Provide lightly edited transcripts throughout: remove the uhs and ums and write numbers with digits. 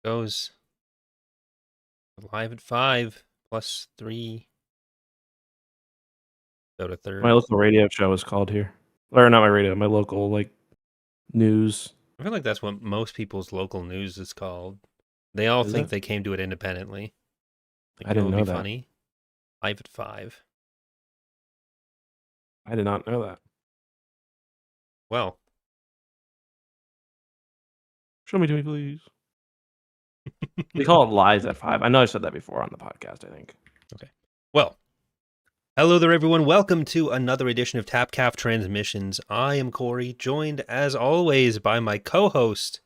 Goes live at 5 plus 3. About a My third. local radio show is called here. Or not my radio, my local, news. I feel like that's what most people's local news is called. They all Is think it? they came to it independently. Like, I you know what didn't would be know that. funny? Live at 5. I did not know that. Well, Show me to me, please. They call it Lies at 5. I know I said that before on the podcast, I think. okay. Well, hello there, everyone. Welcome to another edition of TapCaf Transmissions. I am Corey, joined as always by my co-host,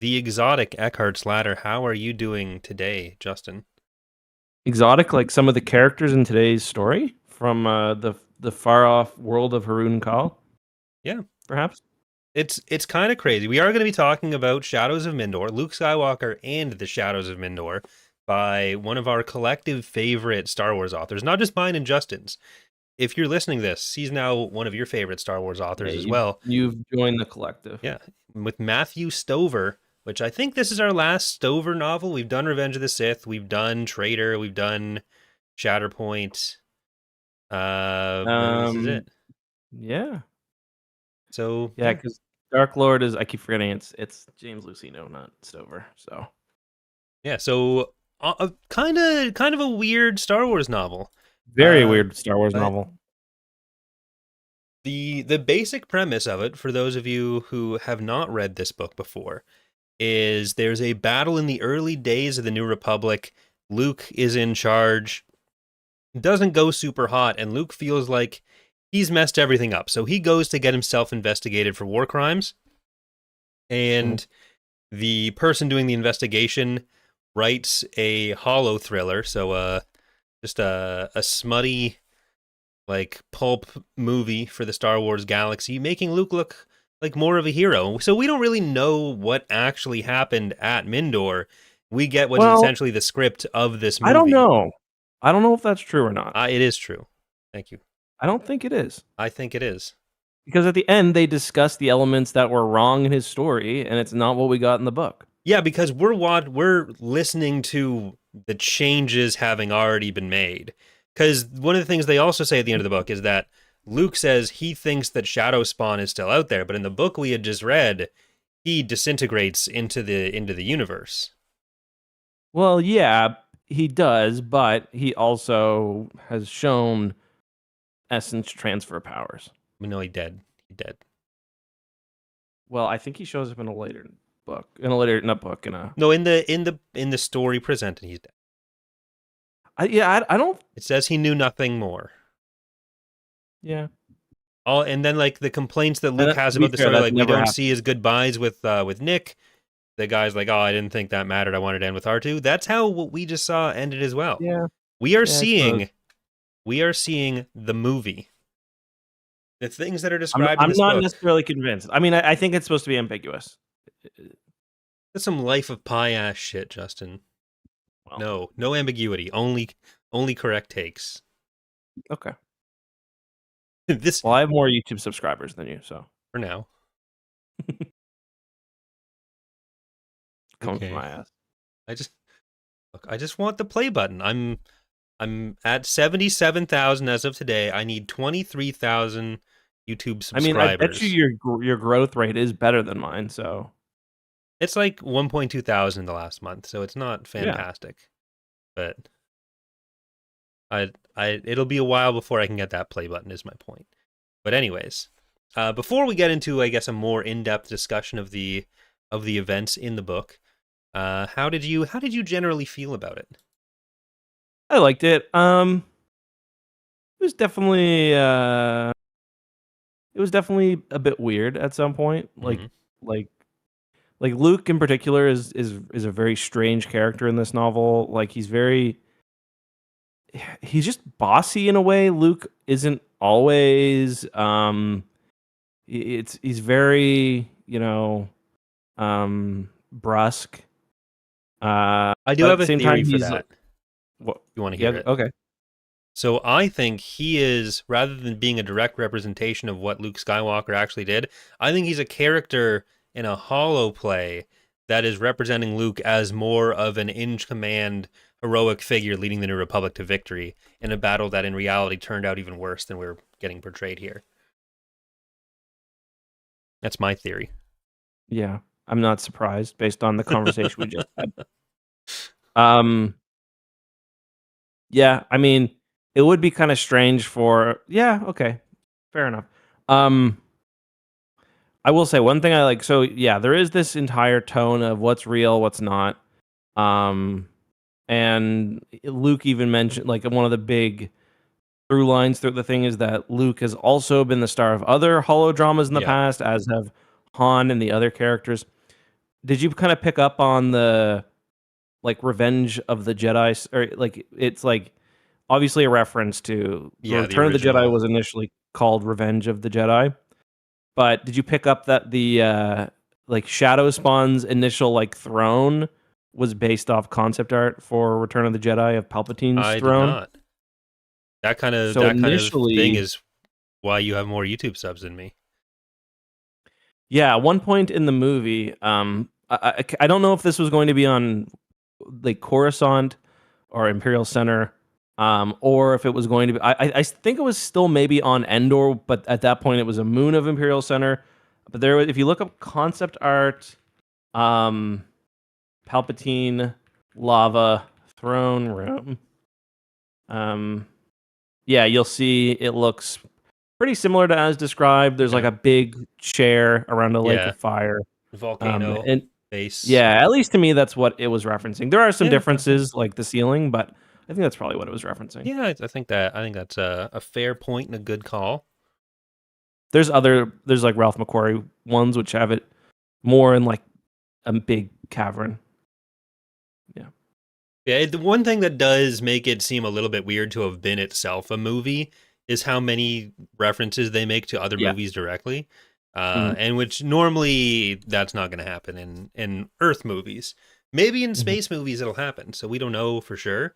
the exotic Eckhartsladder. How are you doing today, Justin? Exotic, like some of the characters in today's story from the far-off world of Harun Kal? Yeah. Perhaps? It's kind of crazy. We are going to be talking about Shadows of Mindor, Luke Skywalker and the Shadows of Mindor by one of our collective favorite Star Wars authors, not just mine and Justin's. If you're listening to this, he's now one of your favorite Star Wars authors Yeah, as well. you've joined the collective. Yeah, with Matthew Stover, which I think this is our last Stover novel. We've done Revenge of the Sith, we've done Traitor, we've done Shatterpoint. This is it. Yeah. So Yeah, because Dark Lord is, I keep forgetting it's James Lucino, not Stover. So yeah, so kind of a weird Star Wars novel. very weird Star Wars novel. The basic premise of it, for those of you who have not read this book before, is there's a battle in the early days of the New Republic. Luke is in charge. It doesn't go super hot, and Luke feels like he's messed everything up. So he goes to get himself investigated for war crimes. And the person doing the investigation writes a holo thriller, so just a smutty, like, pulp movie for the Star Wars galaxy, making Luke look like more of a hero. So we don't really know what actually happened at Mindor. We get what is essentially the script of this movie. I don't know. I don't know if that's true or not. It is true. Thank you. I don't think it is. I think it is. Because at the end, they discuss the elements that were wrong in his story, and it's not what we got in the book. Yeah, because we're listening to the changes having already been made. Because one of the things they also say at the end of the book is that Luke says he thinks that Shadow Spawn is still out there, but in the book we had just read, he disintegrates into the universe. Well, yeah, he does, but he also has shown essence transfer powers. We know he dead. He dead. Well, I think he shows up in a later book. In the story presented, he's dead. I don't. It says he knew nothing more. Yeah. And then, like, the complaints that Luke has about the story, like, we don't see his goodbyes with Nick. The guy's like, oh, I didn't think that mattered. I wanted to end with R2. That's how what we just saw ended as well. Yeah. We are seeing the movie. The things that are described in this book. I'm not necessarily convinced. I mean, I think it's supposed to be ambiguous. That's some Life of Pi ass shit, Justin. Well, no ambiguity. Only correct takes. Okay. Well, I have more YouTube subscribers than you, so for now. Come from my ass. I just want the play button. I'm at 77,000 as of today. I need 23,000 YouTube subscribers. I mean, I bet you your growth rate is better than mine, so it's like 1,200 in the last month, so it's not fantastic. Yeah. But it'll be a while before I can get that play button, is my point. But anyways, before we get into, I guess, a more in-depth discussion of the events in the book, how did you generally feel about it? I liked it. It was definitely a bit weird at some point. Like Luke in particular is a very strange character in this novel. Like he's just bossy in a way. Luke isn't always. He's very, brusque. I do have a theory for that. What you want to hear it? Okay. So I think he is, rather than being a direct representation of what Luke Skywalker actually did, I think he's a character in a holo play that is representing Luke as more of an in-command heroic figure leading the New Republic to victory in a battle that in reality turned out even worse than we're getting portrayed here. That's my theory. Yeah, I'm not surprised based on the conversation we just had. Um, yeah, I mean, it would be kind of strange for. Yeah, okay, fair enough. I will say one thing I like. So yeah, there is this entire tone of what's real, what's not. Um, and Luke even mentioned like one of the big through lines through the thing is that Luke has also been the star of other holodramas in the Yeah. past, as have Han and the other characters. Did you kind of pick up on the like Revenge of the Jedi, or like it's like obviously a reference to Yeah, the Return of the Jedi original. was initially called Revenge of the Jedi, but did you pick up that the like Shadow Spawn's initial like throne was based off concept art for Return of the Jedi of Palpatine's I did throne? not. That kind of So that kind of thing initially, is why you have more YouTube subs than me. yeah, at one point in the movie, I don't know if this was going to be on like Coruscant or Imperial Center, or if it was going to be. I think it was still maybe on Endor, but at that point it was a moon of Imperial Center. But there, if you look up concept art, um, Palpatine, lava, throne room, um, yeah, you'll see it looks pretty similar to as described. There's like Okay. a big chair around a lake Yeah. of fire. Volcano And base. yeah, at least to me, that's what it was referencing. There are some Yeah. Okay. differences, like the ceiling, but I think that's probably what it was referencing. Yeah, I think that's a fair point and a good call. There's like Ralph McQuarrie ones which have it more in like a big cavern. Yeah, Yeah, the one thing that does make it seem a little bit weird to have been itself a movie is how many references they make to other yeah, movies directly, mm-hmm. and which normally that's not going to happen in Earth movies. Maybe in Mm-hmm. space movies it'll happen, so we don't know for sure.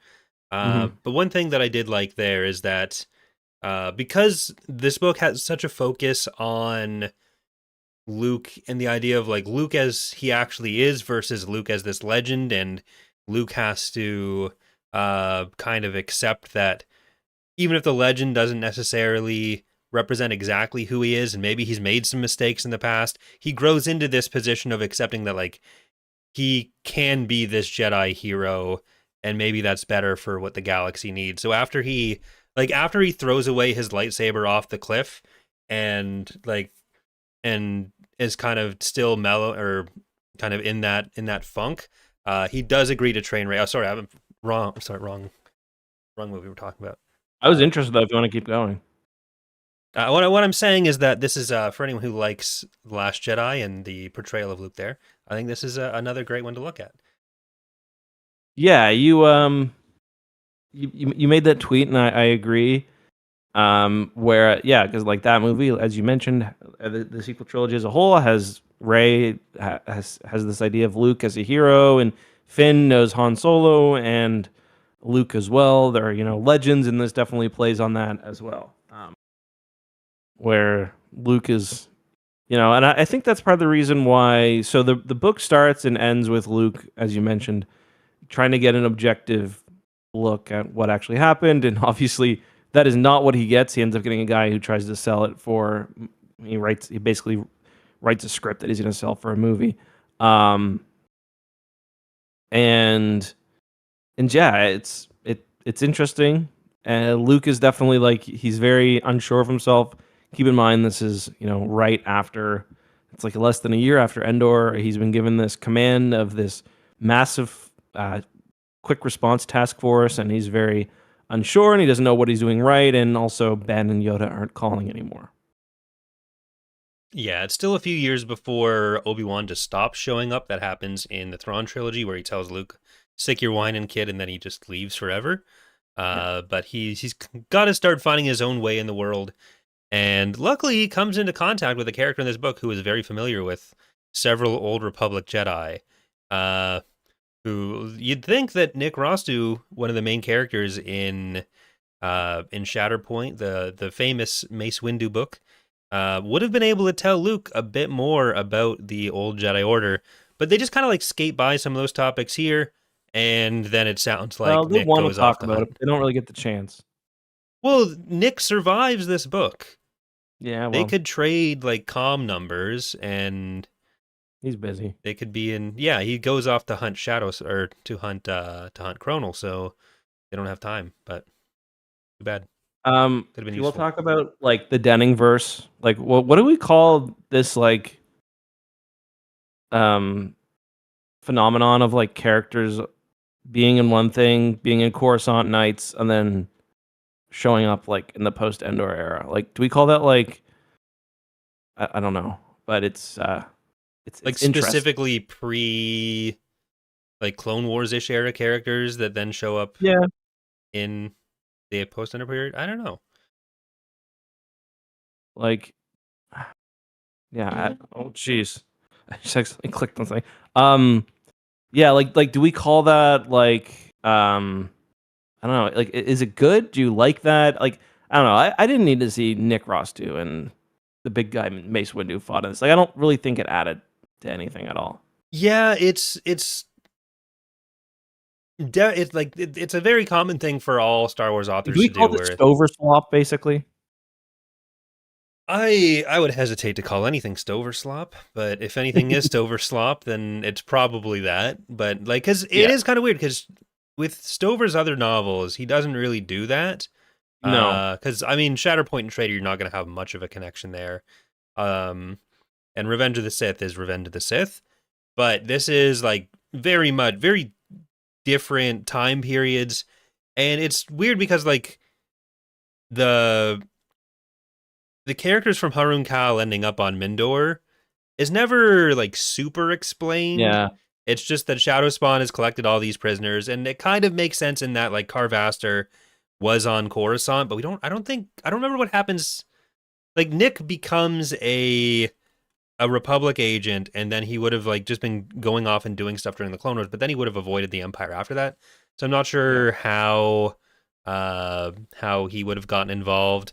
Mm-hmm. But one thing that I did like there is that because this book has such a focus on Luke and the idea of like Luke as he actually is versus Luke as this legend, and Luke has to kind of accept that even if the legend doesn't necessarily represent exactly who he is, and maybe he's made some mistakes in the past, he grows into this position of accepting that like he can be this Jedi hero, and maybe that's better for what the galaxy needs. So after he throws away his lightsaber off the cliff and is kind of still mellow or kind of in that funk, he does agree to train Rey. Oh, sorry, I'm wrong. Sorry, wrong movie we're talking about. I was interested though. If you want to keep going, What I'm saying is that this is for anyone who likes The Last Jedi and the portrayal of Luke there. I think this is another great one to look at. yeah, you made that tweet, and I agree. Where yeah, because like that movie, as you mentioned, the sequel trilogy as a whole has has this idea of Luke as a hero, and Finn knows Han Solo and Luke as well. They're legends, and this definitely plays on that as well. Where Luke is, and I think that's part of the reason why. So the book starts and ends with Luke, as you mentioned, trying to get an objective look at what actually happened, and obviously that is not what he gets. He ends up getting a guy who tries to sell it for. He basically writes a script that he's going to sell for a movie, um, and yeah, it's interesting. And Luke is definitely like he's very unsure of himself. Keep in mind this is right after it's like less than a year after Endor. He's been given this command of this massive quick response task force, and he's very unsure and he doesn't know what he's doing right. And also, Ben and Yoda aren't calling anymore. Yeah, it's still a few years before Obi-Wan just stops showing up. That happens in the Thrawn trilogy where he tells Luke, "Sick your whining, kid," and then he just leaves forever. Yeah. But he's got to start finding his own way in the world. And luckily, he comes into contact with a character in this book who is very familiar with several Old Republic Jedi. Uh, who you'd think that Nick Rostu, one of the main characters in Shatterpoint, the famous Mace Windu book, would have been able to tell Luke a bit more about the old Jedi Order, But they just kind of like skate by some of those topics here, and then it sounds Well, like they Nick want to goes off talk to about it, but hunt. they don't really get the chance. Well, Nick survives this book. Yeah, They well, could trade like comm numbers, and he's busy. they could be in. Yeah, he goes off to hunt shadows or to hunt Chronal, so they don't have time. But too bad. Could have been People useful. talk about like the Denning verse. Like, what do we call this like um phenomenon of like characters being in one thing, being in Coruscant Nights, and then showing up like in the post Endor era? Like, do we call that like I don't know, but it's Like interesting. specifically pre like Clone Wars ish era characters that then show up Yeah, in the post Ender period. I don't know. like yeah. Oh, jeez, I just accidentally clicked on something. Um, yeah, like do we call that like I don't know, like is it good? Do you like that? Like I don't know. I didn't need to see Nick Rostu and the big guy Mace Windu fought in this. Like I don't really think it added to anything at all. Yeah, it's a very common thing for all Star Wars Do authors we to call do. this Where Stover swap basically? I would hesitate to call anything Stover slop, but if anything is Stover slop, then it's probably that. But like, because it Yeah. is kind of weird because with Stover's other novels, he doesn't really do that. No. Because I mean, Shatterpoint and Traitor, you're not going to have much of a connection there. Um, and Revenge of the Sith is Revenge of the Sith, but this is like very different time periods, and it's weird because like the the characters from Harun Kal ending up on Mindor is never like super explained. Yeah. It's just that Shadow Spawn has collected all these prisoners, and it kind of makes sense in that like Carvaster was on Coruscant, but I don't remember what happens. Like Nick becomes a Republic agent, and then he would have like just been going off and doing stuff during the Clone Wars, but then he would have avoided the Empire after that. So I'm not Yeah. sure how he would have gotten involved,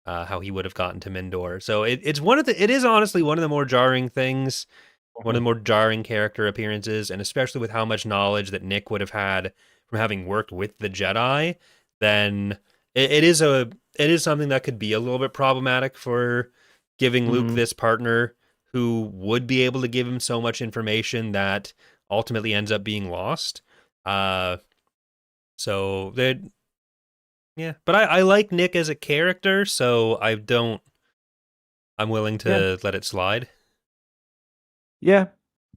how he would have gotten to Mindor. So it is honestly one of the more jarring things, one of Mhm. the more jarring character appearances, and especially with how much knowledge that Nick would have had from having worked with the Jedi, then it is something that could be a little bit problematic for giving Luke Mhm. this partner who would be able to give him so much information that ultimately ends up being lost. Uh, so that yeah, but I like Nick as a character, so I'm willing Yeah. to let it slide. Yeah.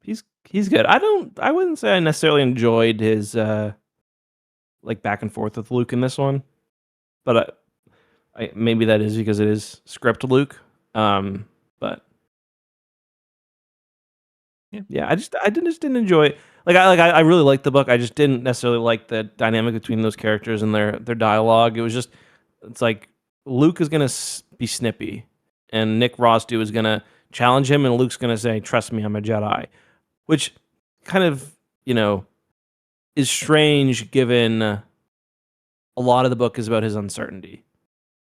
He's good. I wouldn't say I necessarily enjoyed his like back and forth with Luke in this one, but maybe that is because it is script Luke. But Yeah, yeah, I just didn't enjoy it. I really liked the book. I just didn't necessarily like the dynamic between those characters and their dialogue. It's like Luke is gonna be snippy, and Nick Rostu is gonna challenge him, and Luke's gonna say, "Trust me, I'm a Jedi," which kind of is strange given a lot of the book is about his uncertainty,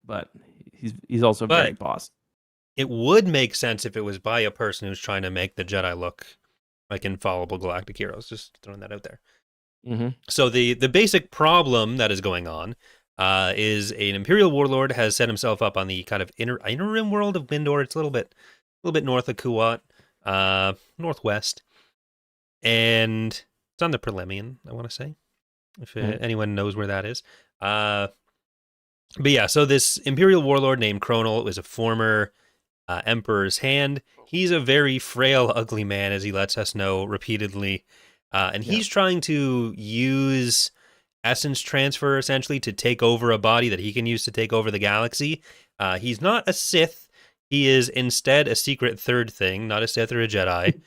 but he's also very but boss. it would make sense if it was by a person who's trying to make the Jedi look like infallible galactic heroes. Just throwing that out there. Hmm. So the basic problem that is going on is an Imperial warlord has set himself up on the kind of inner rim world of Mindor. It's a little bit north of Kuat, northwest, and it's on the Prelemian. I want to say, if Hmm. anyone knows where that is. Uh, but yeah, so this Imperial warlord named Chronal was a former Emperor's Hand. He's a very frail, ugly man, as he lets us know repeatedly. And Yeah. he's trying to use essence transfer essentially to take over a body that he can use to take over the galaxy. He's not a Sith. He is instead a secret third thing, not a Sith or a Jedi.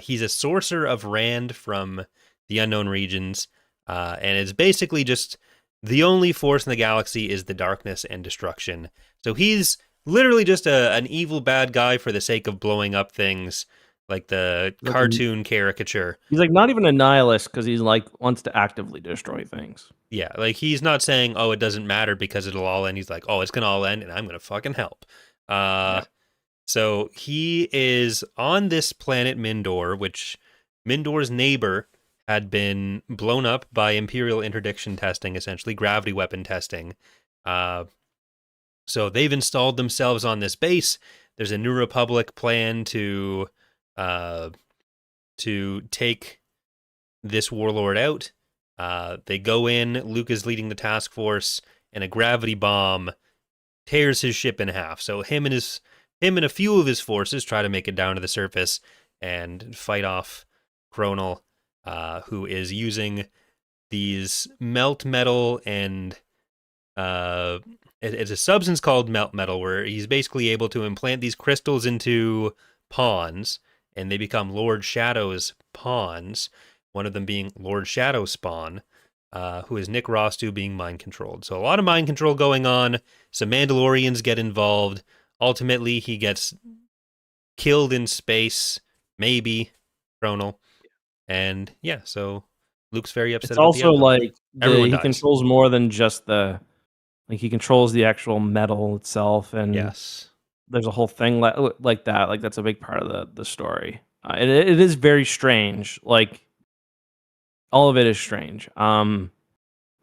He's a sorcerer of Rand from the unknown regions. And it's basically just the only force in the galaxy is the darkness and destruction. So he's literally just an evil bad guy for the sake of blowing up things like the Like cartoon caricature. he's like not even a nihilist because he's like wants to actively destroy things. Yeah, like he's not saying, "Oh, it doesn't matter because it'll all end." He's like, "Oh, it's gonna all end, and I'm gonna fucking help." Uh, Yeah. so he is on this planet Mindor, which Mindor's neighbor had been blown up by Imperial interdiction testing, essentially gravity weapon testing. So they've installed themselves on this base. There's a New Republic plan to take this warlord out. They go in. Luke is leading the task force, and a gravity bomb tears his ship in half. So him and a few of his forces try to make it down to the surface and fight off Chronal, who is using these melt metal and it's a substance called melt metal, where he's basically able to implant these crystals into pawns, and they become Lord Shadow's pawns. One of them being Lord Shadow Spawn, who is Nick Rostu being mind controlled. So a lot of mind control going on. Some Mandalorians get involved. Ultimately, he gets killed in space, maybe, Chronal. And yeah, so Luke's very upset It's about the also outcome. like Everyone he dies. controls more than just he controls the actual metal itself, and Yes. there's a whole thing like that. Like that's a big part of the story. It is very strange. Like all of it is strange. And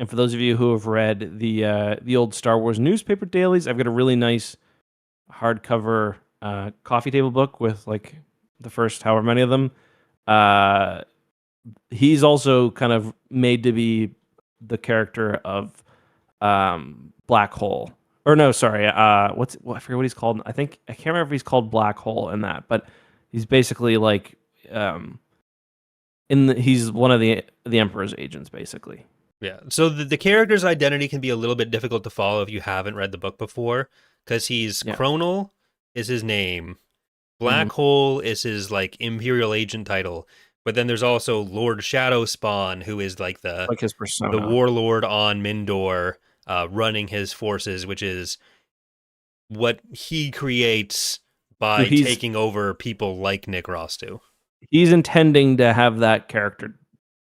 for those of you who have read the old Star Wars newspaper dailies, I've got a really nice hardcover coffee table book with like the first however many of them. He's also kind of made to be the character of Black Hole. Or no, sorry. I forget what he's called. I can't remember if he's called Black Hole in that, but he's basically like he's one of the Emperor's agents, basically. Yeah. So the character's identity can be a little bit difficult to follow if you haven't read the book before, because he's Chronal is his name, Black Hole is his like Imperial agent title, but then there's also Lord Shadow Spawn, who is like his persona, the warlord on Mindor, running his forces, which is what he creates by taking over people like Nick Rostu. He's intending to have that character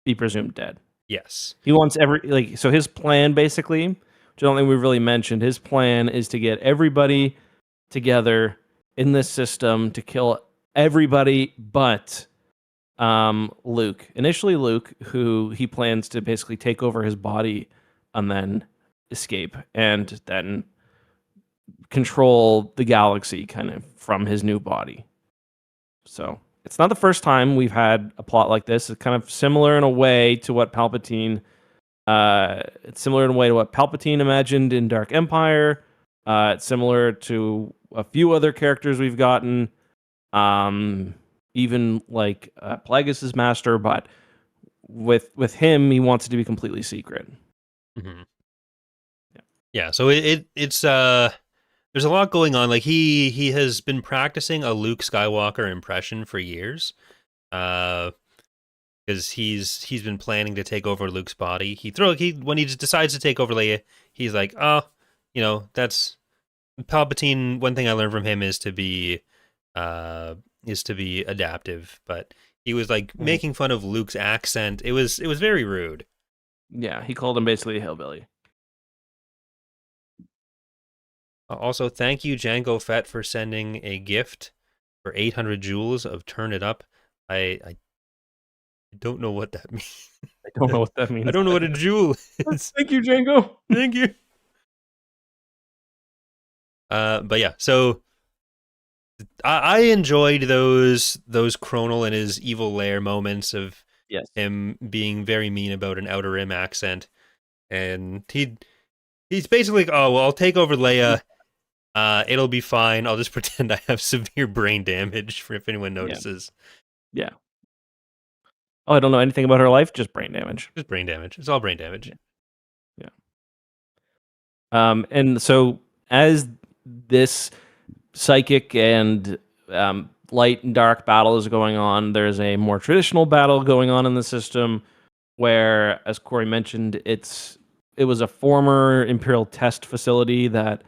be presumed dead. Yes. He wants so his plan basically, which I don't think we've really mentioned, his plan is to get everybody together in this system to kill everybody but Luke. Initially Luke, who he plans to basically take over his body and then escape and then control the galaxy kind of from his new body. So it's not the first time we've had a plot like this. It's kind of similar in a way to what Palpatine imagined in Dark Empire. It's similar to a few other characters we've gotten, even like Plagueis' master, but with him, he wants it to be completely secret. Mm-hmm. Yeah. So it's there's a lot going on. Like he has been practicing a Luke Skywalker impression for years, because he's been planning to take over Luke's body. When he decides to take over Leia, he's like, oh, that's Palpatine. One thing I learned from him is to be adaptive. But he was like making fun of Luke's accent. It was very rude. Yeah, he called him basically a hillbilly. Also, thank you, Django Fett, for sending a gift for 800 joules of Turn It Up. I don't know what that means. I don't know what that means. I don't know what a joule is. Thank you, Django. Thank you. But yeah, so I enjoyed those Chronal and his evil lair moments of him being very mean about an Outer Rim accent, and he's basically like, oh well, I'll take over Leia. It'll be fine. I'll just pretend I have severe brain damage for if anyone notices. Yeah. Oh, I don't know anything about her life. Just brain damage. Just brain damage. It's all brain damage. Yeah. And so as this psychic and light and dark battle is going on, there's a more traditional battle going on in the system where, as Corey mentioned, it was a former Imperial test facility that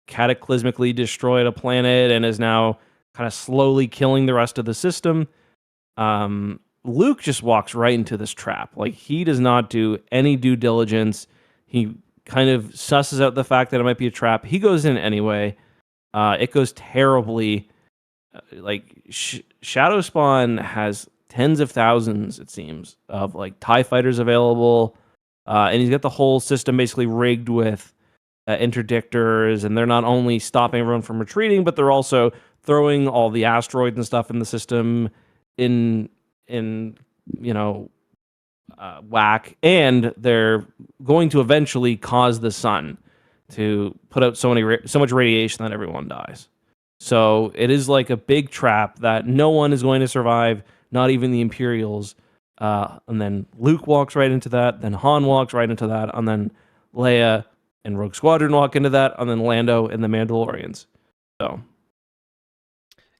cataclysmically destroyed a planet and is now kind of slowly killing the rest of the system. Luke just walks right into this trap. Like, he does not do any due diligence. He kind of susses out the fact that it might be a trap. He goes in anyway. It goes terribly. Shadow Spawn has tens of thousands, it seems, of like TIE fighters available. And he's got the whole system basically rigged with interdictors, and they're not only stopping everyone from retreating, but they're also throwing all the asteroids and stuff in the system in you know whack, and they're going to eventually cause the sun to put out so much radiation that everyone dies. So it is like a big trap that no one is going to survive, not even the Imperials. And then Luke walks right into that, then Han walks right into that, and then Leia and Rogue Squadron walk into that, and then Lando and the Mandalorians. So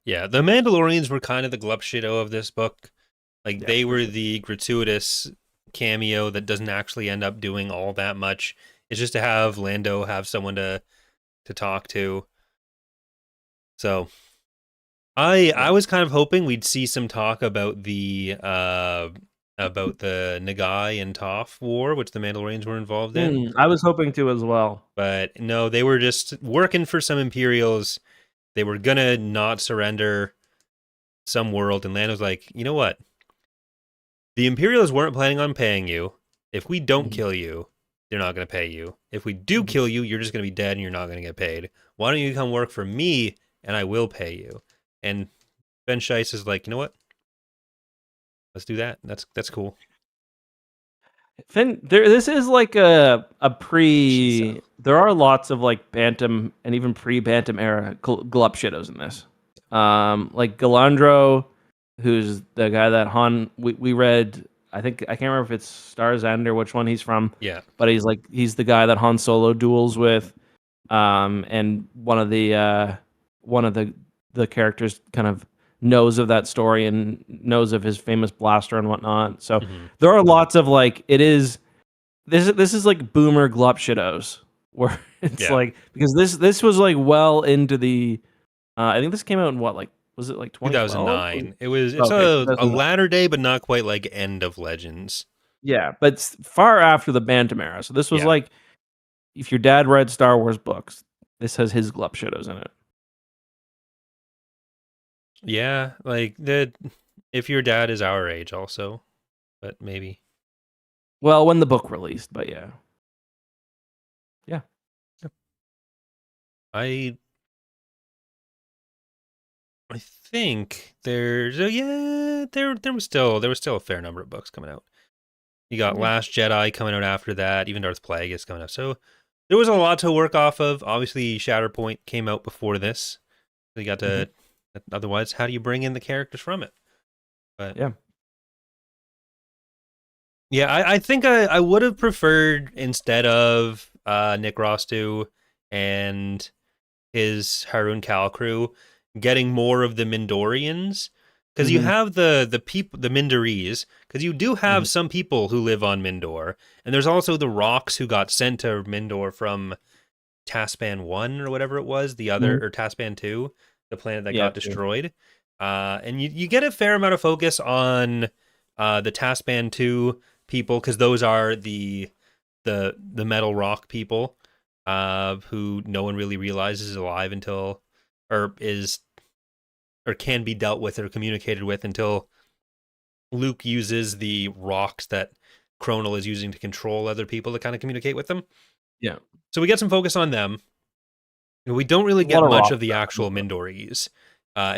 Yeah, the Mandalorians were kind of the glupshido of this book. Like, yeah, they for were sure. the gratuitous cameo that doesn't actually end up doing all that much. It's just to have Lando have someone to talk to. So I Yeah. was kind of hoping we'd see some talk about the Nagai and Toph war, which the Mandalorians were involved in. I was hoping to as well. But no, they were just working for some Imperials. They were gonna not surrender some world, and Lando's like, you know what? The Imperials weren't planning on paying you. If we don't Mhm. kill you, they're not gonna pay you. If we do Mhm. kill you, you're just gonna be dead and you're not gonna get paid. Why don't you come work for me and I will pay you? And Ben Scheiss is like, you know what? Let's do that. That's cool. Finn, this is like a Shiso. pre. There are lots of like Bantam and even pre Bantam era glup shitos in this. Like Galandro, who's the guy that Han we read. I think I can't remember if it's Star's End or which one he's from, Yeah. but he's the guy that Han Solo duels with. And one of the characters kind of knows of that story and knows of his famous blaster and whatnot. So Mm-hmm. there are lots of like it is this is like boomer glup shitos where it's Yeah. like because this was like well into the I think this came out in what, like, was it like 2012? 2009. It's Okay, a 2009. latter day, but not quite like end of Legends. Yeah, but it's far after the Bantam era. So this was Yeah. like if your dad read Star Wars books, this has his glup shitos in it. Yeah. Like the if your dad is our age also, but maybe. Well, when the book released, but yeah. Yeah. I I think there's there was still a fair number of books coming out. You got Yeah. Last Jedi coming out after that. Even Darth Plagueis coming out. So there was a lot to work off of. Obviously, Shatterpoint came out before this. So you got Mhm. to. Otherwise, how do you bring in the characters from it? But Yeah. yeah, I think I would have preferred instead of Nick Rostu and his Harun Kal crew getting more of the Mindorians, because you Mhm. have the people, the Mindorees, because you do have Mhm. some people who live on Mindor, and there's also the Rocks who got sent to Mindor from Taspan 1 or whatever it was, the other, Mhm. or Taspan 2, the planet that Yeah, got too. destroyed. And you get a fair amount of focus on the Taspan 2 people, because those are the metal rock people, who no one really realizes is alive until, or is, or can be dealt with or communicated with until Luke uses the rocks that Chronal is using to control other people to kind of communicate with them. Yeah. So we get some focus on them. We don't really A get lot of much rock of the stuff in actual this book. Mindorees.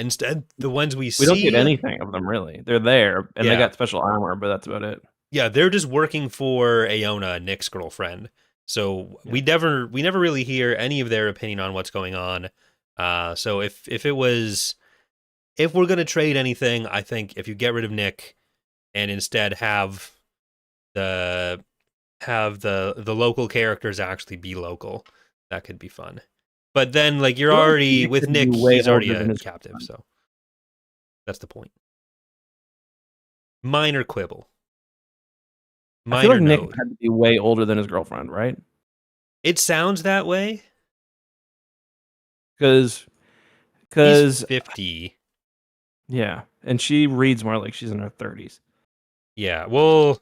Instead, the ones we We don't get see, anything of them really. They're there and they yeah, got special armor, but that's about it. yeah, they're just working for Aona, Nick's girlfriend. So Yeah. we never really hear any of their opinion on what's going on. So if we're gonna trade anything, I think if you get rid of Nick and instead the the local characters actually be local, that could be fun. But then, like, I you're feel like already Nick with could be Nick, way he's already older than a his captive, girlfriend. so that's the point. Minor quibble, I feel like minor Nick node. had to be way older than his girlfriend, right? It sounds that way. Because He's because 50. yeah, and she reads more like she's in her 30s. Yeah. Well,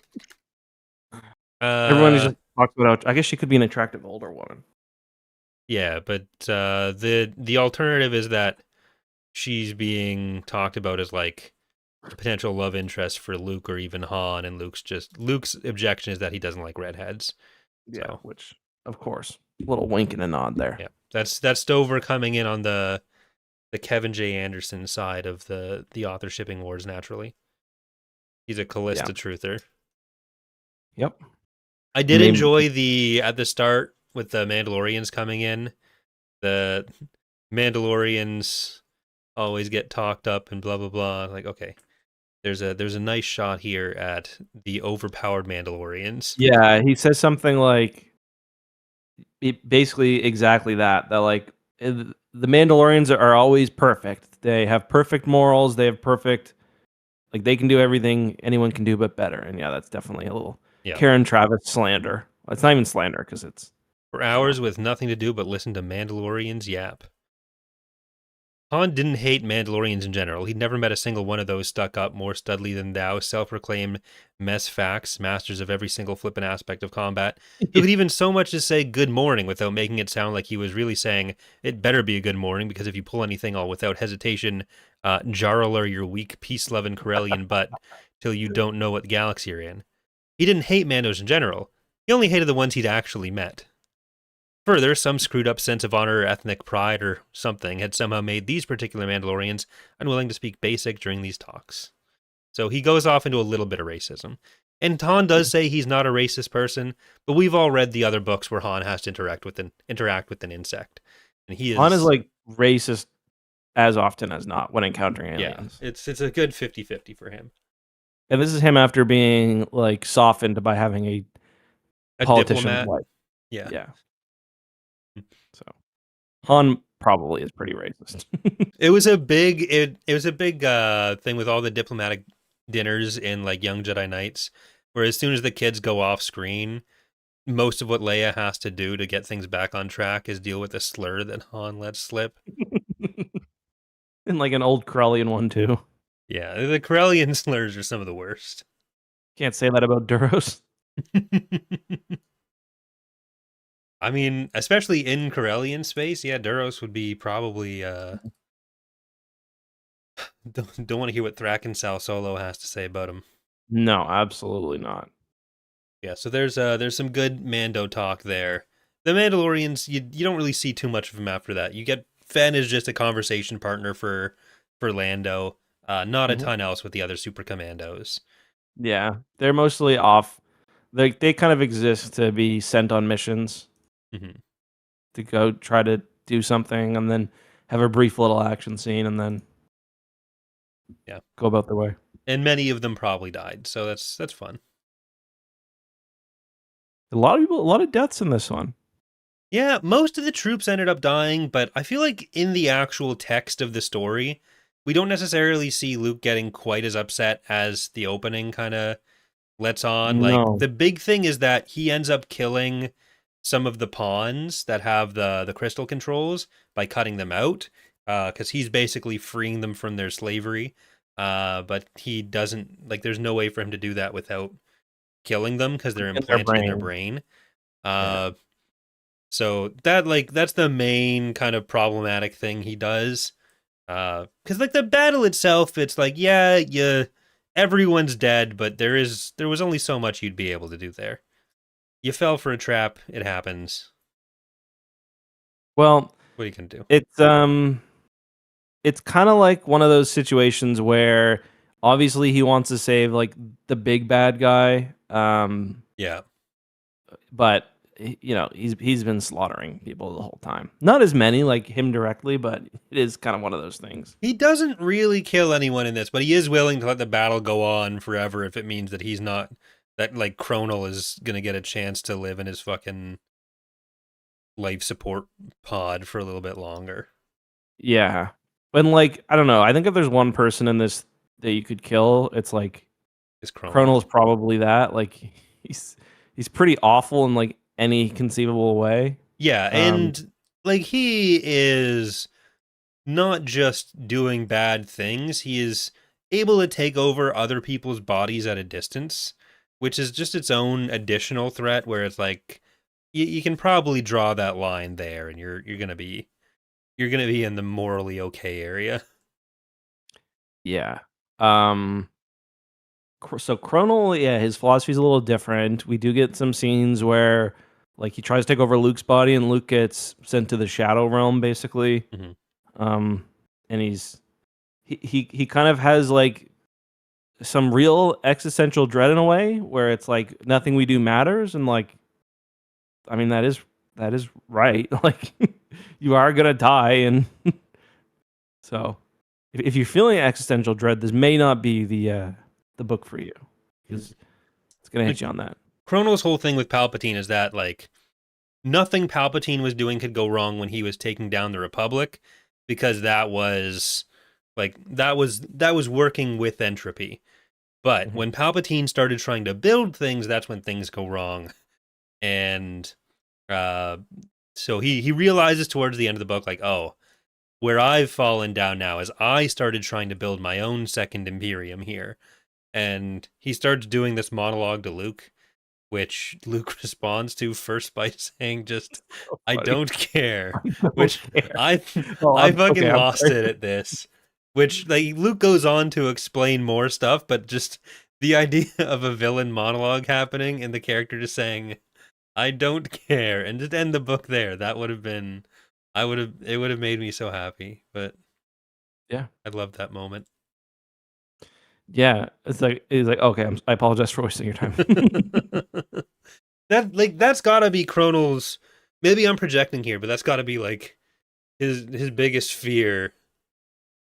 Everyone uh just talks about how I guess she could be an attractive older woman. yeah, but the alternative is that she's being talked about as like a potential love interest for Luke or even Han, and Luke's objection is that he doesn't like redheads. Yeah, So which of course, a little wink and a nod there. yeah, that's Stover coming in on the Kevin J. Anderson side of the author shipping wars. Naturally, he's a Yeah. Callista truther. Yep. I did Maybe. enjoy the at the start with the Mandalorians coming in. The Mandalorians always get talked up and blah blah blah. Like, okay, there's a nice shot here at the overpowered Mandalorians. Yeah, he says something like basically exactly that. That like the Mandalorians are always perfect. They have perfect morals. They have perfect like they can do everything anyone can do but better. And yeah, that's definitely a little Yeah, Karen Travis slander. It's not even slander because it's for you know hours with nothing to do but listen to Mandalorians yap. Han didn't hate Mandalorians in general. He'd never met a single one of those stuck up, more studly than thou, self-proclaimed mess facts, masters of every single flippant aspect of combat, who could even so much as say good morning without making it sound like he was really saying it better be a good morning, because if you pull anything all without hesitation, jarler your weak, peace-loving Corellian butt till you don't know what galaxy you're in. He didn't hate Mandos in general. He only hated the ones he'd actually met. Further, some screwed up sense of honor or ethnic pride or something had somehow made these particular Mandalorians unwilling to speak basic during these talks. So he goes off into a little bit of racism. And Han does say he's not a racist person, but we've all read the other books where Han has to interact with an insect. And he Han is is like racist as often as not when encountering yeah, aliens. it's a good 50-50 for him. And this is him after being like softened by having a A politician's diplomat, wife. yeah. Yeah. So Han probably is pretty racist. It was a big thing with all the diplomatic dinners in like Young Jedi Knights, where as soon as the kids go off screen, most of what Leia has to do to get things back on track is deal with a slur that Han lets slip. And like an old Corellian one too. Yeah, the Corellian slurs are some of the worst. Can't say that about Duros. I mean, especially in Corellian space, yeah, Duros would be probably don't want to hear what Thraken Sal Solo has to say about him. No, absolutely not. Yeah, so there's some good Mando talk there. The Mandalorians, you don't really see too much of them after that. You get Fenn is just a conversation partner for Lando. Not a Mhm. ton else with the other super commandos. Yeah, they're mostly off. They kind of exist to be sent on missions Hmm. to go try to do something and then have a brief little action scene and then Yeah, go about their way. and many of them probably died, so that's fun. A lot of people, a lot of deaths in this one. Yeah, most of the troops ended up dying, but I feel like in the actual text of the story, we don't necessarily see Luke getting quite as upset as the opening kind of lets on. Like No, the big thing is that he ends up killing some of the pawns that have the crystal controls by cutting them out, because he's basically freeing them from their slavery. But he doesn't like. There's no way for him to do that without killing them because they're in their implanted in their brain. brain. Yeah. Uh, so that's the main kind of problematic thing he does. Because like the battle itself, it's like everyone's dead, but there was only so much you'd be able to do there. You fell for a trap. It happens. Well, What are you gonna do? it's it's kind of like one of those situations where obviously he wants to save like the big bad guy, Yeah, but he's been slaughtering people the whole time. Not as many like him directly, but it is kind of one of those things. he doesn't really kill anyone in this, but he is willing to let the battle go on forever if it means that he's not that like Chronal is gonna get a chance to live in his fucking life support pod for a little bit longer. Yeah, and like I don't know. I think if there's one person in this that you could kill, it's like Is Chronal? Chronal's probably that. Like he's he's pretty awful in like any conceivable way. Yeah, Um, and like he is not just doing bad things, he is able to take over other people's bodies at a distance, which is just its own additional threat where it's like you can probably draw that line there and you're gonna be in the morally okay area. yeah. So Chronal, yeah, his philosophy is a little different. We do get some scenes where, like, he tries to take over Luke's body, and Luke gets sent to the Shadow Realm, basically. Mhm. And he kind of has like some real existential dread in a way, where it's like nothing we do matters, and like, I mean, that is right. Like, you are gonna die, and so if you're feeling existential dread, this may not be the book for you, because it's gonna hit Like, you on that. Chrono's whole thing with Palpatine is that like nothing Palpatine was doing could go wrong when he was taking down the Republic, because that was working with entropy. But Mhm. when Palpatine started trying to build things, that's when things go wrong. And uh, so he realizes towards the end of the book, like, oh, where I've fallen down now is I started trying to build my own second Imperium here. And he starts doing this monologue to Luke, which Luke responds to first by saying just So I funny. don't care, I don't which care. I Oh, I okay. fucking I'm lost sorry. it at this. Which like Luke goes on to explain more stuff, but just the idea of a villain monologue happening and the character just saying I don't care and just end the book there, that would have been it would have made me so happy, but Yeah, I loved that moment. yeah. It's like he's like, okay, I apologize for wasting your time. That's gotta be Chrono's. Maybe I'm projecting here, but that's gotta be like his biggest fear.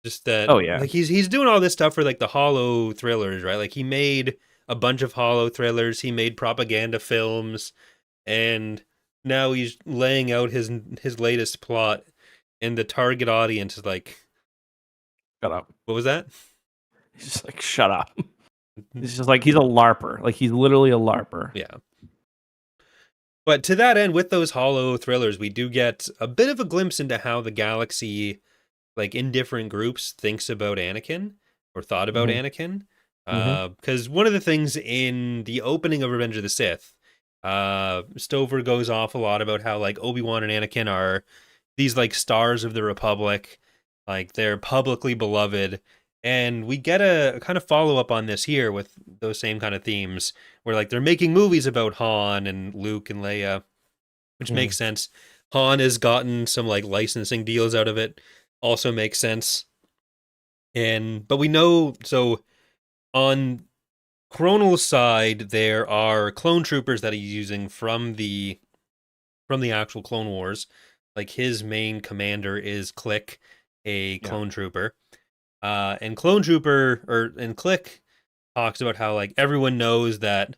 Just that Oh yeah, like he's doing all this stuff for like the hollow thrillers, right? Like he made a bunch of hollow thrillers, he made propaganda films, and now he's laying out his latest plot, and the target audience is like, shut up. what was that? He's just like, shut up. He's just like, he's a larper. Like, he's literally a larper. Yeah. But to that end, with those hollow thrillers, we do get a bit of a glimpse into how the galaxy, like in different groups, thinks about Anakin or thought about Hmm. Anakin. Hmm. Because one of the things in the opening of Revenge of the Sith, Stover goes off a lot about how like Obi-Wan and Anakin are these like stars of the Republic, like they're publicly beloved. And we get a kind of follow up on this here with those same kind of themes, where like they're making movies about Han and Luke and Leia, which Hmm. makes sense. Han has gotten some like licensing deals out of it, also makes sense. And but we know so on Chronal's side there are clone troopers that he's using from the actual Clone Wars. Like his main commander is Click, a Yeah. clone trooper. And Clone Trooper and Click talks about how like everyone knows that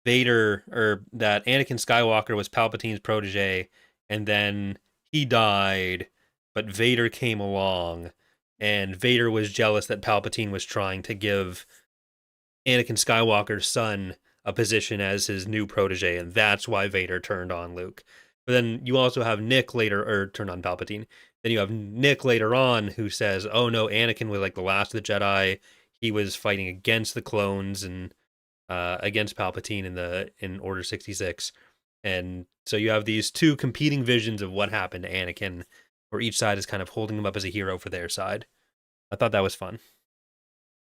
Vader or that Anakin Skywalker was Palpatine's protege, and then he died, but Vader came along, and Vader was jealous that Palpatine was trying to give Anakin Skywalker's son a position as his new protege, and that's why Vader turned on Luke. But then you also have Nick later, or turned on Palpatine. Then you have Nick later on who says, "Oh no, Anakin was like the last of the Jedi. He was fighting against the clones and against Palpatine in Order 66." And so you have these two competing visions of what happened to Anakin, where each side is kind of holding him up as a hero for their side. I thought that was fun.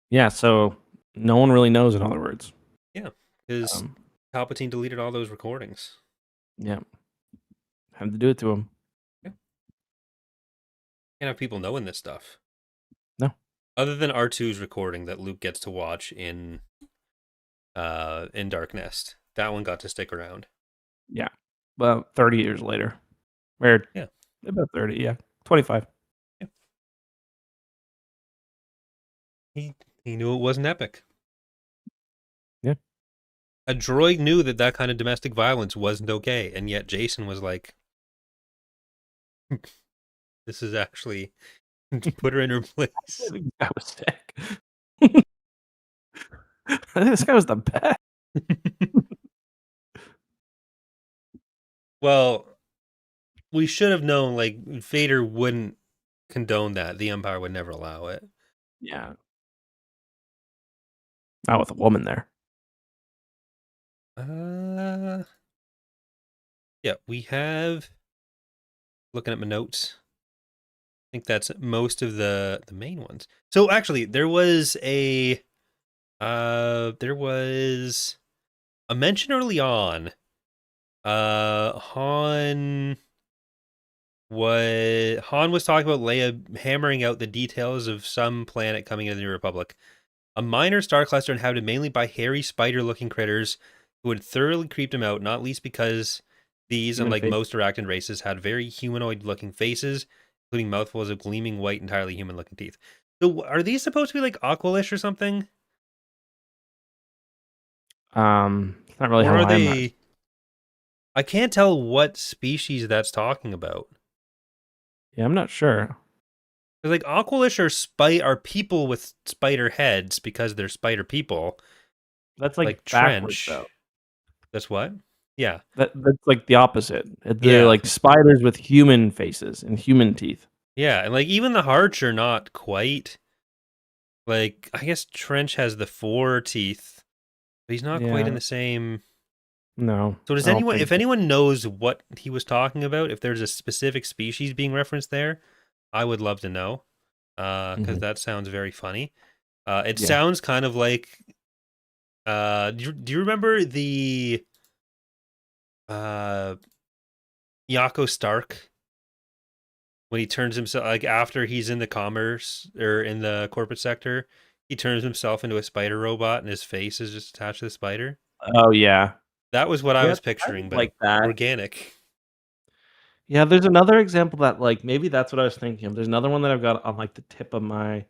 Yeah. So no one really knows, in other words. Yeah, because Um, Palpatine deleted all those recordings. yeah. Had to do it to him. Yeah, can't have people knowing this stuff. No. Other than R2's recording that Luke gets to watch in Dark Nest. That one got to stick around. Yeah. Well, 30 years later. Or Yeah. about 30. Yeah. 25. Yeah. He knew it wasn't epic. Yeah. A droid knew that that kind of domestic violence wasn't okay, and yet Jason was like, "This is actually put her in her I place." think this guy was sick. I think this guy was the best. Well, we should have known like Vader wouldn't condone that. The Empire would never allow it. Yeah. Not with a woman there. Uh, yeah, we have looking at my notes. think that's most of the main ones. So actually, there was a mention early on. Han was talking about Leia hammering out the details of some planet coming into the New Republic. A minor star cluster inhabited mainly by hairy spider-looking critters who had thoroughly creeped him out, not least because these, Human unlike face. most Arachnid races, had very humanoid-looking faces, including mouthfuls of gleaming white, entirely human-looking teeth. So, are these supposed to be like Aqualish or something, It's not really or how are I imagine. they? I can't tell what species that's talking about. Yeah, I'm not sure. 'Cause, like Aqualish are people with spider heads because they're spider people, That's like like backwards Trench. though. That's what? Yeah. That's like the opposite. They're Yeah. like spiders with human faces and human teeth. Yeah, and like even the Harch are not quite like I guess Trench has the four teeth, but he's not quite in Yeah, the same. no, So does I don't anyone think if so. anyone knows what he was talking about, if there's a specific species being referenced there, I would love to know. Because Mhm. that sounds very funny. It Yeah. sounds kind of like do you remember the uh Yako Stark when he turns himself like after he's in the commerce or in the corporate sector, he turns himself into a spider robot and his face is just attached to the spider. Oh yeah. That was what I Yeah, was it's kind picturing, of but like that. organic. Yeah, there's another example that like maybe that's what I was thinking of. There's another one that I've got on like the tip of my.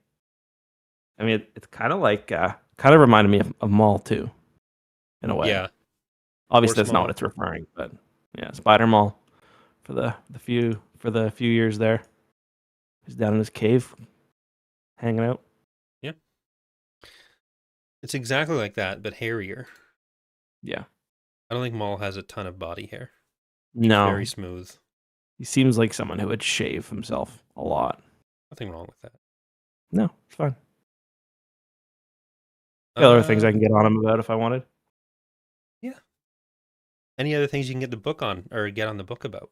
I mean, it's kind of like kind of reminded me of Maul too, in a way. Yeah, or Obviously, that's not what small. it's referring, but yeah, Spider Maul for the few years there. He's down in his cave, hanging out. Yeah, it's exactly like that, but hairier. Yeah. I don't think Maul has a ton of body hair. Keeps very No, smooth. he seems like someone who would shave himself a lot. Nothing wrong with that. No, it's fine. Got other things Uh, I can get on him about if I wanted. yeah. Any other things you can get the book on or get on the book about?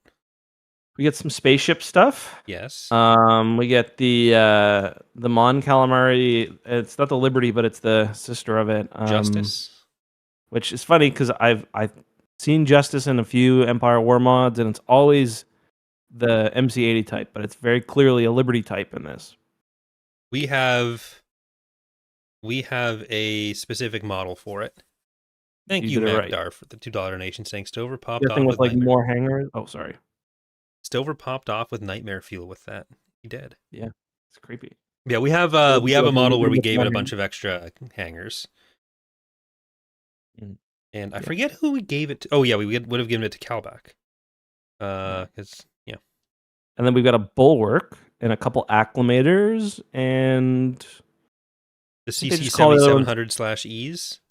We get some spaceship stuff. Yes. We get the Mon Calamari. It's not the Liberty, but it's the sister of it. Justice. Which is funny because I've seen Justice in a few Empire War mods, and it's always the MC80 type, but it's very clearly a Liberty type in this. We have a specific model for it. Thank You you, did it right. Magdar, for the $2 donation saying Stover popped Guessing off with with like nightmare. more hangers. Oh, sorry. Stover popped off with nightmare fuel with that. He did. Yeah, it's creepy. Yeah, we have What would a model where we with gave more it a bunch hangers? of extra hangers. Mm, And I yeah, forget who we gave it to. Oh yeah, we would have given it to Calback. yeah. Cuz yeah. And then we've got a bulwark and a couple acclimators, and The I think they CC just call the other ones. 7700/E's.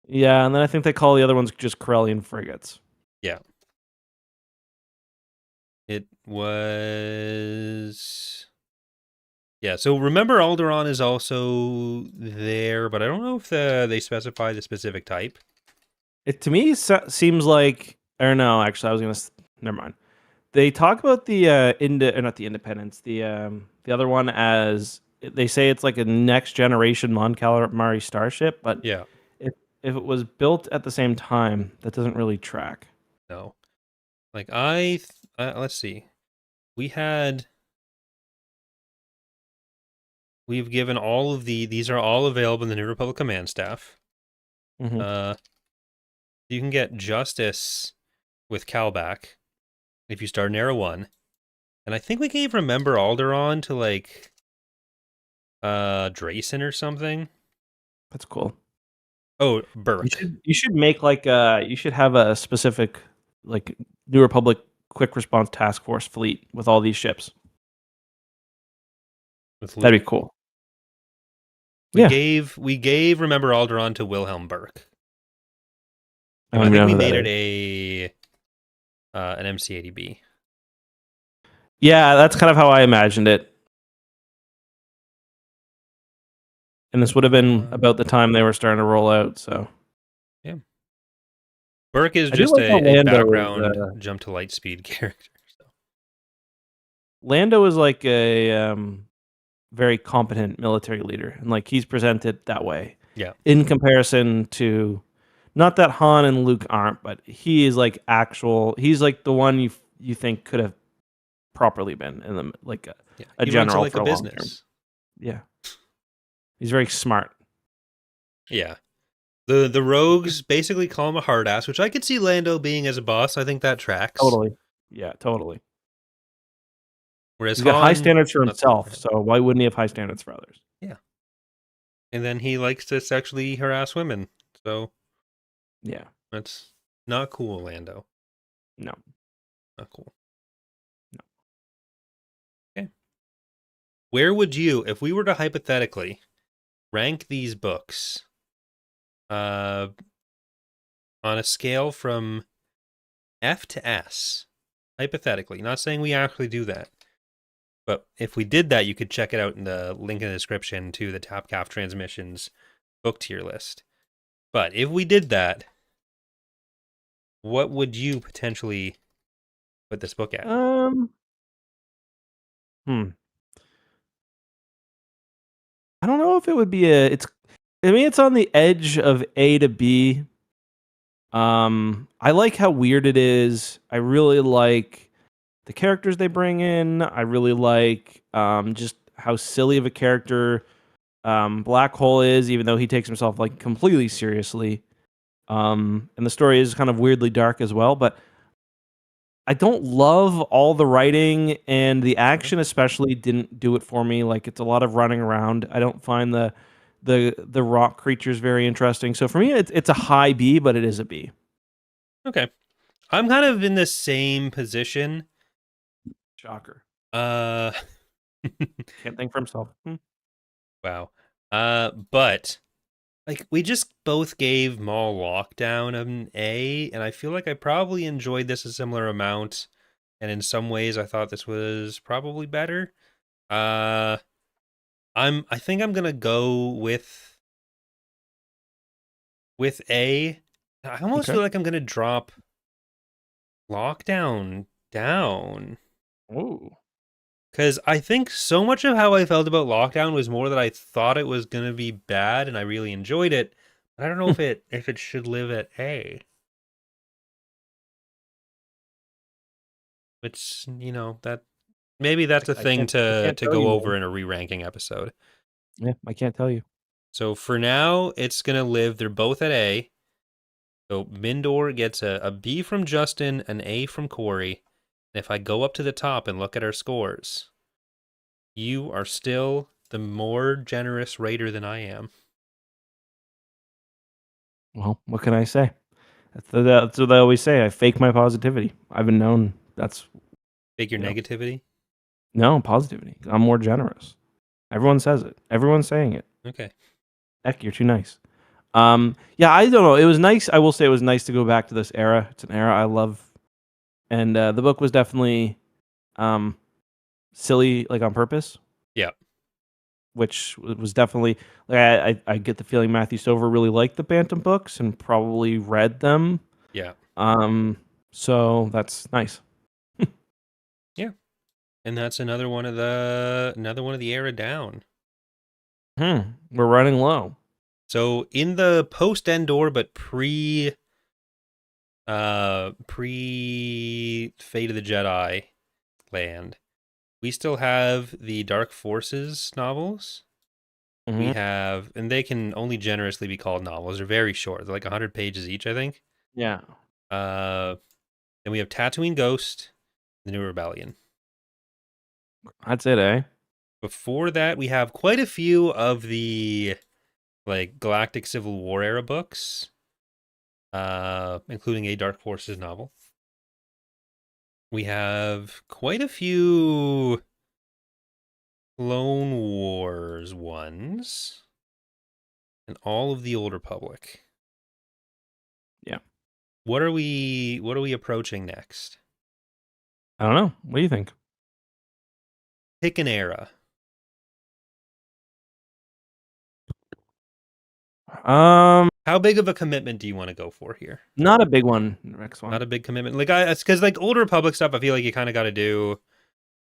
Yeah, and then I think they call the other ones just Corellian frigates. Yeah. It was yeah, so remember Alderaan is also there, but I don't know if they specify the specific type. It to me seems like, or no, actually, I was gonna. Never mind. They talk about the or not the Independence, the other one as they say it's like a next generation Mon Calamari starship, but Yeah, if if it was built at the same time, that doesn't really track. no. Like let's see. We had we've given all of these are all available in the New Republic command staff. Hmm. Uh you can get Justice with Calback if you start in Era 1. And I think we gave Remember Alderaan to like Drayson or something. That's cool. Oh, You Burke. should make like you should have a specific like New Republic quick response task force fleet with all these ships. With That'd be Luke. cool. Yeah, We gave Remember Alderaan to Wilhelm Burke. I And don't I even think know we who that made it is. an MC80B. Yeah, that's kind of how I imagined it. And this would have been about the time they were starting to roll out. So Yeah. Burke is I do just like how a Lando is. background jump to light speed character. So. Lando is like a very competent military leader, and like he's presented that way Yeah. in comparison to, not that Han and Luke aren't, but he is like actual. He's like the one you think could have properly been in the like Yeah. a He runs it general like for a a long term. business. Yeah, he's very smart. Yeah. The rogues basically call him a hard ass, which I could see Lando being as a boss. I think that tracks. Totally. Yeah, totally. Whereas He's got high Han, standards for not so much for himself, him. so why wouldn't he have high standards for others? Yeah. And then he likes to sexually harass women. So Yeah. that's not cool, Lando. No. Not cool. No. Okay. Where would you, if we were to hypothetically rank these books uh, on a scale from F to S, hypothetically, not saying we actually do that, but if we did that, you could check it out in the link in the description to the Tapcaf Transmissions book tier list. But if we did that, what would you potentially put this book at? Um. Hmm. I don't know if it would be a. It's. I mean, it's on the edge of A to B. I like how weird it is. I really like the characters they bring in. I really like just how silly of a character Black Hole is, even though he takes himself like completely seriously. And the story is kind of weirdly dark as well. But I don't love all the writing, and the action especially didn't do it for me. Like it's a lot of running around. I don't find the rock creatures very interesting. So for me, it's a high B, but it is a B. Okay. I'm kind of in the same position. Shocker. Uh Can't think for himself. wow. But like we just both gave Mall Lockdown an A, and I feel like I probably enjoyed this a similar amount, and in some ways I thought this was probably better. Uh I think I'm gonna go with A. I almost Okay. feel like I'm gonna drop Lockdown down. Ooh. Because I think so much of how I felt about Lockdown was more that I thought it was gonna be bad, and I really enjoyed it. But I don't know if it should live at A. Which that maybe that's a I thing can't. I to can't to tell go you, over man. in a re-ranking episode. Yeah, I can't tell you. So for now, it's gonna live. They're both at A. So Mindor gets a B from Justin, an A from Corey. And if I go up to the top and look at our scores, you are still the more generous rater than I am. Well, what can I say? That's what I always say. I fake my positivity. I've been known. That's Fake your you know. negativity. No positivity. I'm more generous. Everyone says it. Everyone's saying it. Okay. Heck, you're too nice. Yeah, I don't know. It was nice. I will say it was nice to go back to this era. It's an era I love, and the book was definitely um, silly, like on purpose, Yeah. which was definitely like I get the feeling Matthew Stover really liked the Bantam books and probably read them. Yeah. So that's nice. Yeah. And that's another one of the era down. We're running low. So in the post Endor but pre Fate of the Jedi land, we still have the Dark Forces novels. We Mm-hmm. have, and they can only generously be called novels. They're very short. They're like 100 pages each, I think. Yeah, Uh, then we have Tatooine Ghost, The New Rebellion. that's it, eh? Before that, we have quite a few of the like Galactic Civil War era books, including a Dark Forces novel. We have quite a few Clone Wars ones, and all of the Old Republic. Yeah. What are we approaching next? I don't know. What do you think? Pick an era. Um, How big of a commitment do you want to go for here? Not a big one. Next one. Not a big commitment. Like it's because like Old Republic stuff, I feel like you kind of got to do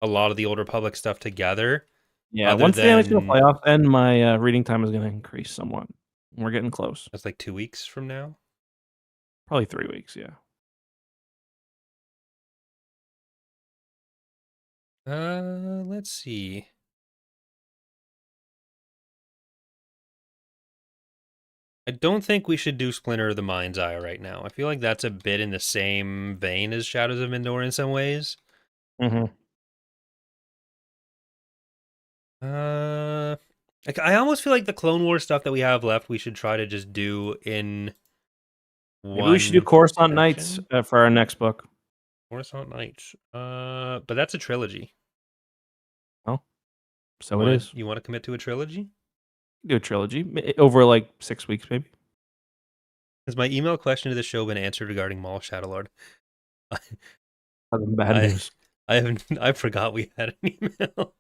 a lot of the Old Republic stuff together. Yeah, Other once the NHL than playoffs end, my reading time is going to increase somewhat. We're getting close. that's like 2 weeks from now. Probably 3 weeks. Yeah. Let's see. I don't think we should do Splinter of the Mind's Eye right now. I feel like that's a bit in the same vein as Shadows of Mindor in some ways. Mm-hmm. Like I almost feel like the Clone Wars stuff that we have left, we should try to just do in Maybe we should do one Coruscant Nights section. for our next book. Coruscant Nights. But that's a trilogy. Oh, so it is. You want to commit to a trilogy? Do a trilogy over like 6 weeks, maybe. Has my email question to the show been answered regarding Maul Shadowlord? Bad I news. I haven't. I forgot we had an email.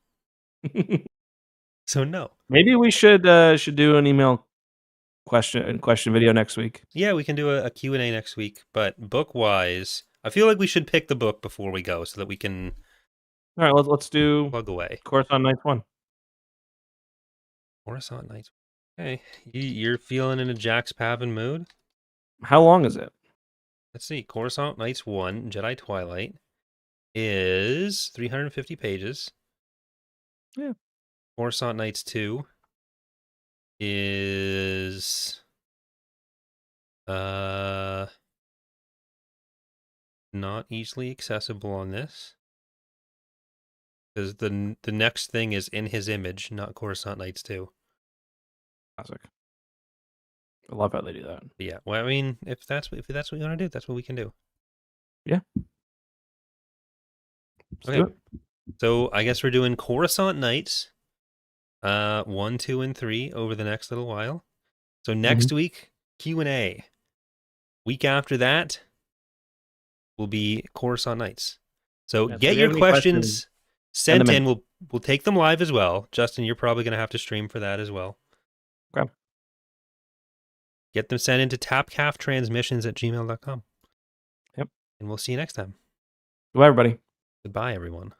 So no. Maybe we should do an email question video next week. Yeah, we can do a Q&A next week. But book wise, I feel like we should pick the book before we go so that we can All right, let's do plug away. Coruscant Nights 1. Coruscant Nights. Okay, you're feeling in a Jax Pavin mood? How long is it? Let's see. Coruscant Nights 1, Jedi Twilight, is 350 pages. Yeah. Coruscant Nights 2 is not easily accessible on this. Because the next thing is In His Image, not Coruscant Nights 2. Classic. I love how they do that. But yeah, well, I mean, if that's what you want to do, that's what we can do. Yeah. Let's do it. So I guess we're doing Coruscant Nights, 1, 2, and 3 over the next little while. So next week, Q&A. Week after that will be Coruscant Nights. So Yeah, so get if you your have any questions send sent them in. We'll take them live as well. Justin, you're probably going to have to stream for that as well. Okay. Get them sent into tapcalftransmissions@gmail.com. Yep. And we'll see you next time. Goodbye, everybody. Goodbye, everyone.